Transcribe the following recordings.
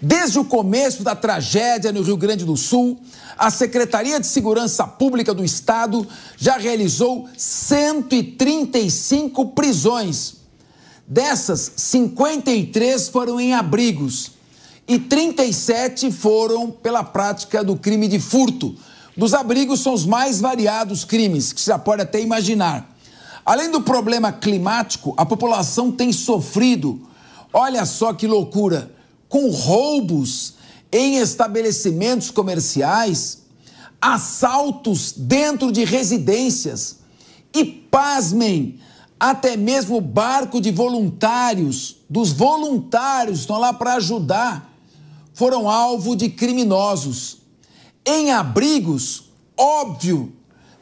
Desde o começo da tragédia no Rio Grande do Sul, a Secretaria de Segurança Pública do Estado já realizou 135 prisões. Dessas, 53 foram em abrigos e 37 foram pela prática do crime de furto. Dos abrigos são os mais variados crimes, que você já pode até imaginar. Além do problema climático, a população tem sofrido, olha só que loucura, com roubos em estabelecimentos comerciais, assaltos dentro de residências e, pasmem, até mesmo barco de voluntários, dos voluntários que estão lá para ajudar, foram alvo de criminosos. Em abrigos, óbvio,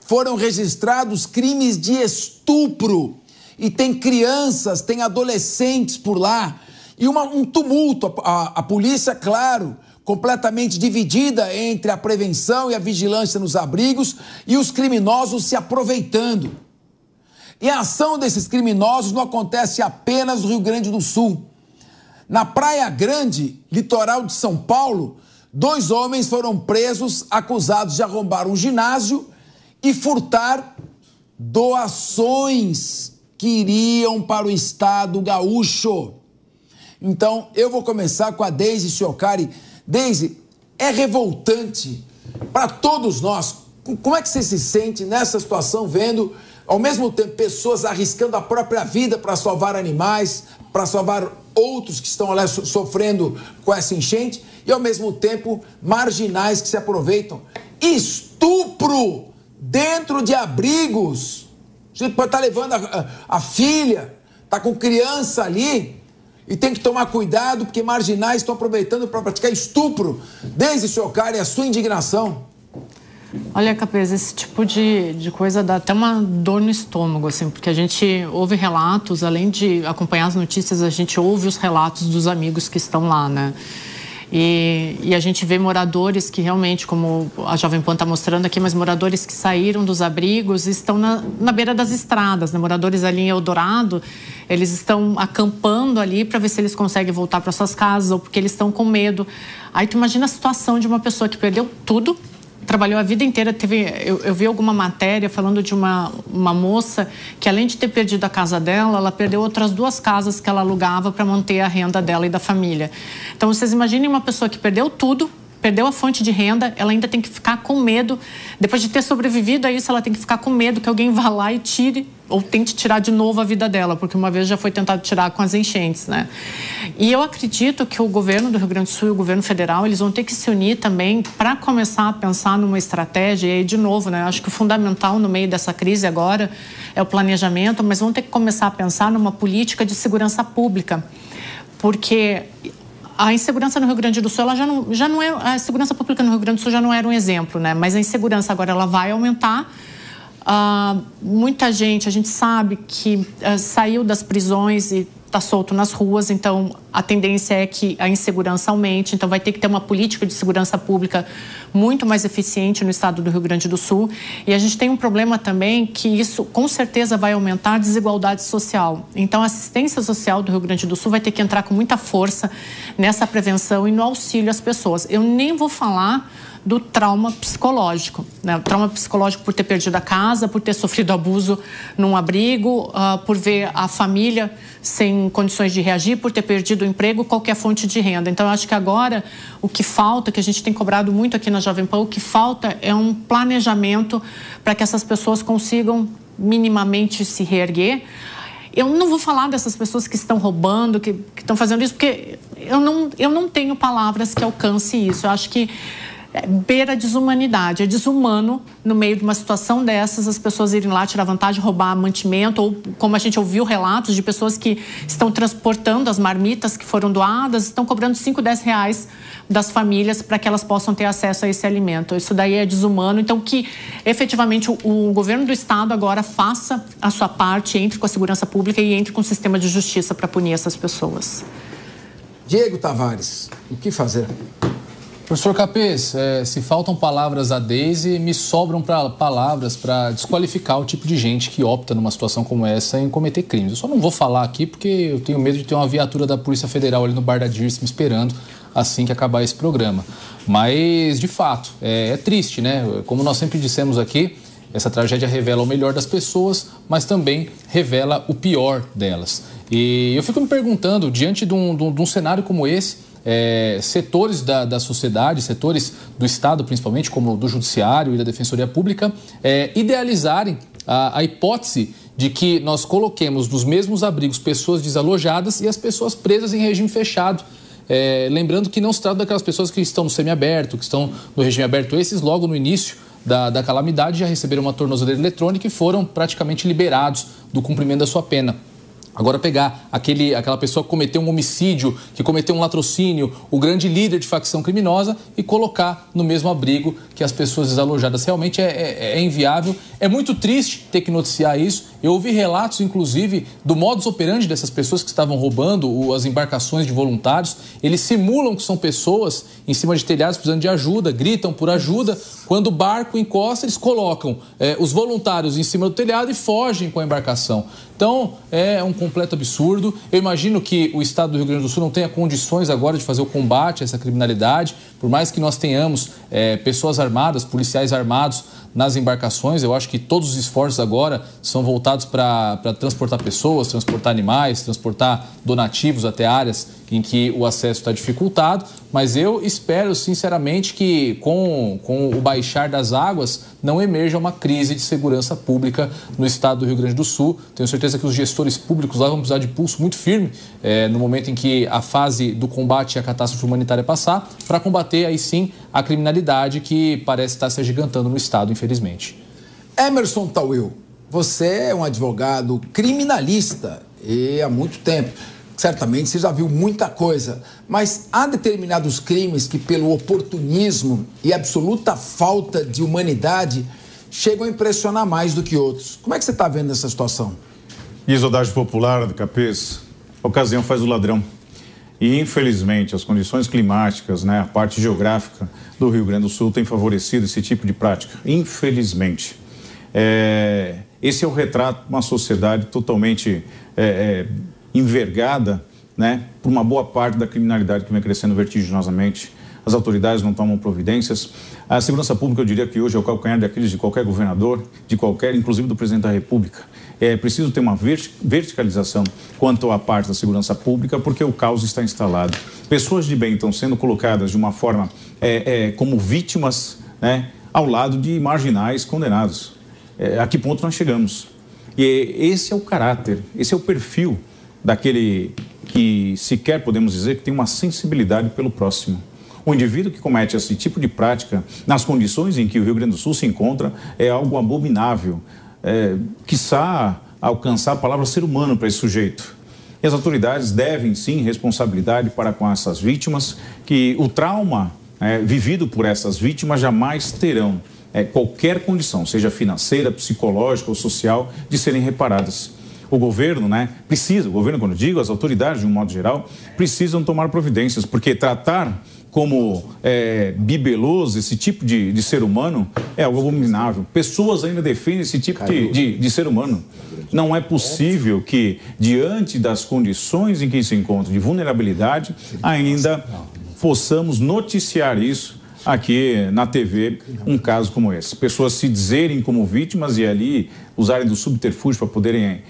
foram registrados crimes de estupro e tem crianças, tem adolescentes por lá e um tumulto. A polícia, claro, completamente dividida entre a prevenção e a vigilância nos abrigos e os criminosos se aproveitando. E a ação desses criminosos não acontece apenas no Rio Grande do Sul. Na Praia Grande, litoral de São Paulo, 2 homens foram presos acusados de arrombar um ginásio e furtar doações que iriam para o estado gaúcho. Então, eu vou começar com a Deise Chiocari. Deise, é revoltante para todos nós. Como é que você se sente nessa situação, vendo, ao mesmo tempo, pessoas arriscando a própria vida para salvar animais, para salvar outros que estão lá sofrendo com essa enchente, e ao mesmo tempo, marginais que se aproveitam? Estupro dentro de abrigos. A gente pode estar levando a filha, está com criança ali, e tem que tomar cuidado, porque marginais estão aproveitando para praticar estupro. Deise Chiocari, a sua indignação. Olha, Capês, esse tipo de coisa dá até uma dor no estômago, assim, porque a gente ouve relatos, além de acompanhar as notícias, a gente ouve os relatos dos amigos que estão lá, né? E a gente vê moradores que realmente, como a Jovem Pan está mostrando aqui, mas moradores que saíram dos abrigos e estão na beira das estradas, né? Moradores ali em Eldorado, eles estão acampando ali para ver se eles conseguem voltar para suas casas ou porque eles estão com medo. Aí tu imagina a situação de uma pessoa que perdeu tudo, trabalhou a vida inteira. Eu vi alguma matéria falando de uma moça que, além de ter perdido a casa dela, ela perdeu outras 2 casas que ela alugava para manter a renda dela e da família. Então, vocês imaginem uma pessoa que perdeu tudo, perdeu a fonte de renda, ela ainda tem que ficar com medo. Depois de ter sobrevivido a isso, ela tem que ficar com medo que alguém vá lá e tire ou tente tirar de novo a vida dela, porque uma vez já foi tentado tirar com as enchentes, né? E eu acredito que o governo do Rio Grande do Sul e o governo federal, eles vão ter que se unir também para começar a pensar numa estratégia. E aí, de novo, né? Acho que o fundamental no meio dessa crise agora é o planejamento, mas vão ter que começar a pensar numa política de segurança pública, porque a insegurança no Rio Grande do Sul, ela já não é, a segurança pública no Rio Grande do Sul já não era um exemplo, né? Mas a insegurança agora ela vai aumentar. Muita gente, a gente sabe que saiu das prisões e está solto nas ruas, então a tendência é que a insegurança aumente, então vai ter que ter uma política de segurança pública muito mais eficiente no estado do Rio Grande do Sul. E a gente tem um problema também que isso com certeza vai aumentar a desigualdade social. Então a assistência social do Rio Grande do Sul vai ter que entrar com muita força nessa prevenção e no auxílio às pessoas. Eu nem vou falar do trauma psicológico, né? O trauma psicológico por ter perdido a casa, por ter sofrido abuso num abrigo, por ver a família sem condições de reagir, por ter perdido o emprego, qualquer fonte de renda. Então, eu acho que agora o que falta, que a gente tem cobrado muito aqui na Jovem Pan, o que falta é um planejamento para que essas pessoas consigam minimamente se reerguer. Eu não vou falar dessas pessoas que estão roubando, que estão fazendo isso, porque eu não tenho palavras que alcance isso. Eu acho que beira a desumanidade. É desumano, no meio de uma situação dessas, as pessoas irem lá tirar vantagem, roubar mantimento, ou como a gente ouviu relatos de pessoas que estão transportando as marmitas que foram doadas, estão cobrando 5, 10 reais das famílias para que elas possam ter acesso a esse alimento. Isso daí é desumano. Então, que efetivamente o governo do estado agora faça a sua parte, entre com a segurança pública e entre com o sistema de justiça para punir essas pessoas. Diego Tavares, o que fazer? Professor Capês, se faltam palavras a Deise, me sobram palavras para desqualificar o tipo de gente que opta numa situação como essa em cometer crimes. Eu só não vou falar aqui porque eu tenho medo de ter uma viatura da Polícia Federal ali no Bar da Dirce me esperando assim que acabar esse programa. Mas, de fato, é triste, né? Como nós sempre dissemos aqui, essa tragédia revela o melhor das pessoas, mas também revela o pior delas. E eu fico me perguntando, diante de um cenário como esse, setores da sociedade, setores do Estado principalmente, como do Judiciário e da Defensoria Pública, idealizarem a hipótese de que nós coloquemos nos mesmos abrigos pessoas desalojadas e as pessoas presas em regime fechado. Lembrando que não se trata daquelas pessoas que estão no semiaberto, que estão no regime aberto. Esses, logo no início da calamidade, já receberam uma tornozeleira eletrônica e foram praticamente liberados do cumprimento da sua pena. Agora pegar aquela pessoa que cometeu um homicídio, que cometeu um latrocínio, o grande líder de facção criminosa, e colocar no mesmo abrigo que as pessoas desalojadas. Realmente é inviável. É muito triste ter que noticiar isso. Eu ouvi relatos, inclusive, do modus operandi dessas pessoas que estavam roubando as embarcações de voluntários. Eles simulam que são pessoas em cima de telhados precisando de ajuda, gritam por ajuda. Quando o barco encosta, eles colocam os voluntários em cima do telhado e fogem com a embarcação. Então, é um completo absurdo. Eu imagino que o Estado do Rio Grande do Sul não tenha condições agora de fazer o combate a essa criminalidade. Por mais que nós tenhamos pessoas armadas, policiais armados nas embarcações, eu acho que todos os esforços agora são voltados para transportar pessoas, transportar animais, transportar donativos até áreas em que o acesso está dificultado. Mas eu espero, sinceramente, que com o baixar das águas não emerja uma crise de segurança pública no Estado do Rio Grande do Sul. Tenho certeza que os gestores públicos lá vão precisar de pulso muito firme no momento em que a fase do combate à catástrofe humanitária passar, para combater aí sim a criminalidade que parece estar se agigantando no Estado, infelizmente. Emerson Tawil, você é um advogado criminalista e há muito tempo. Certamente você já viu muita coisa, mas há determinados crimes que, pelo oportunismo e absoluta falta de humanidade, chegam a impressionar mais do que outros. Como é que você está vendo essa situação? Isodagem popular do Capês, a ocasião faz o ladrão. E, infelizmente, as condições climáticas, a parte geográfica do Rio Grande do Sul tem favorecido esse tipo de prática. Infelizmente. Esse é o retrato de uma sociedade totalmente envergada, por uma boa parte da criminalidade que vem crescendo vertiginosamente. As autoridades não tomam providências. A segurança pública, eu diria que hoje é o calcanhar de Aquiles de qualquer governador, inclusive do presidente da República. É preciso ter uma verticalização quanto à parte da segurança pública, porque o caos está instalado. Pessoas de bem estão sendo colocadas de uma forma como vítimas, ao lado de marginais condenados. A que ponto nós chegamos? E esse é o caráter, esse é o perfil daquele que sequer podemos dizer que tem uma sensibilidade pelo próximo. O indivíduo que comete esse tipo de prática, nas condições em que o Rio Grande do Sul se encontra, é algo abominável. Quiçá alcançar a palavra ser humano para esse sujeito. E as autoridades devem, sim, responsabilidade para com essas vítimas, que o trauma vivido por essas vítimas jamais terão qualquer condição, seja financeira, psicológica ou social, de serem reparadas. O governo, precisa, o governo, quando eu digo, as autoridades, de um modo geral, precisam tomar providências, porque tratar como bibeloso esse tipo de ser humano é algo abominável. Pessoas ainda defendem esse tipo de ser humano. Não é possível que, diante das condições em que se encontra de vulnerabilidade, ainda possamos noticiar isso aqui na TV, um caso como esse. Pessoas se dizerem como vítimas e ali usarem do subterfúgio para poderem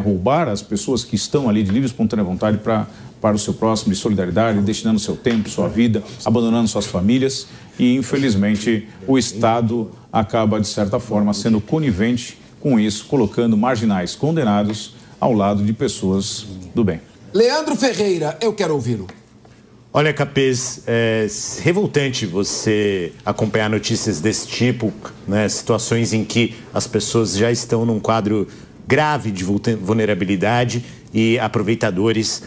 roubar as pessoas que estão ali de livre e espontânea vontade para o seu próximo, de solidariedade, destinando seu tempo, sua vida, abandonando suas famílias. E, infelizmente, o Estado acaba, de certa forma, sendo conivente com isso, colocando marginais condenados ao lado de pessoas do bem. Leandro Ferreira, eu quero ouvi-lo. Olha, Capês, é revoltante você acompanhar notícias desse tipo, situações em que as pessoas já estão num quadro grave de vulnerabilidade e aproveitadores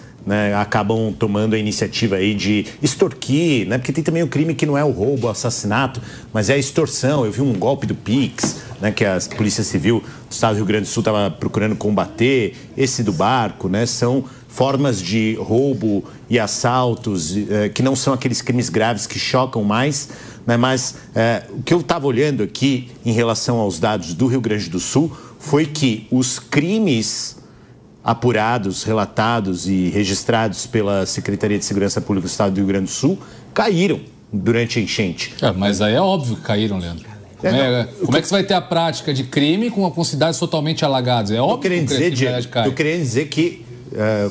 acabam tomando a iniciativa aí de extorquir, porque tem também o crime que não é o roubo, o assassinato, mas é a extorsão. Eu vi um golpe do Pix, que a Polícia Civil do Estado do Rio Grande do Sul estava procurando combater, esse do barco, são formas de roubo e assaltos que não são aqueles crimes graves que chocam mais, mas o que eu estava olhando aqui em relação aos dados do Rio Grande do Sul foi que os crimes apurados, relatados e registrados pela Secretaria de Segurança Pública do Estado do Rio Grande do Sul caíram durante a enchente. Mas aí é óbvio que caíram, Leandro. Como é que você vai ter a prática de crime com cidades totalmente alagadas? É óbvio que a criminalidade cai. Eu queria dizer que,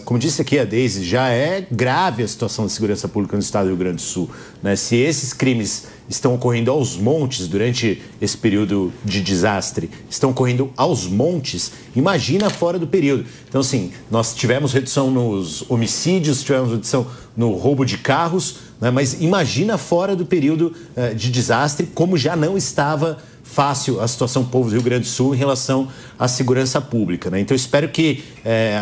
como disse aqui a Deise, já é grave a situação de segurança pública no estado do Rio Grande do Sul, né? Se esses crimes estão ocorrendo aos montes durante esse período de desastre, estão ocorrendo aos montes, imagina fora do período. Então, assim, nós tivemos redução nos homicídios, tivemos redução no roubo de carros, né? Mas imagina fora do período de desastre, como já não estava fácil a situação do povo do Rio Grande do Sul em relação à segurança pública, né? Então, eu espero que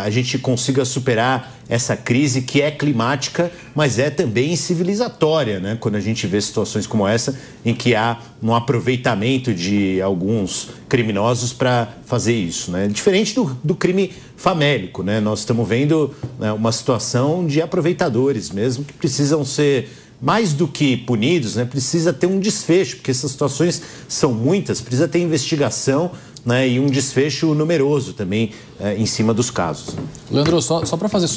a gente consiga superar essa crise que é climática, mas é também civilizatória, né? Quando a gente vê situações como essa, em que há um aproveitamento de alguns criminosos para fazer isso, né? Diferente do crime famélico, né? Nós estamos vendo, né, uma situação de aproveitadores mesmo, que precisam ser, mais do que punidos, né, precisa ter um desfecho, porque essas situações são muitas, precisa ter investigação, né, e um desfecho numeroso também em cima dos casos. Leandro, só para fazer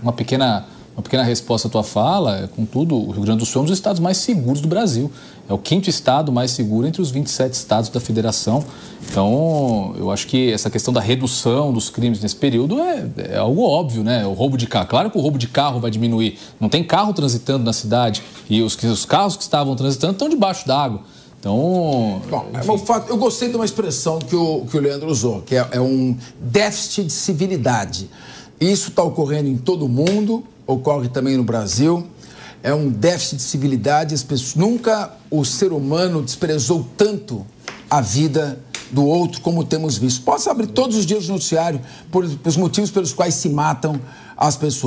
uma pequena resposta à tua fala, contudo, o Rio Grande do Sul é um dos estados mais seguros do Brasil. É o 5º estado mais seguro entre os 27 estados da federação. Então, eu acho que essa questão da redução dos crimes nesse período é algo óbvio, né? O roubo de carro. Claro que o roubo de carro vai diminuir. Não tem carro transitando na cidade e os carros que estavam transitando estão debaixo d'água. Então... Bom, eu gostei de uma expressão que o Leandro usou, que é um déficit de civilidade. Isso está ocorrendo em todo o mundo, ocorre também no Brasil. É um déficit de civilidade. As pessoas, nunca o ser humano desprezou tanto a vida do outro como temos visto. Pode abrir todos os dias o noticiário por os motivos pelos quais se matam as pessoas.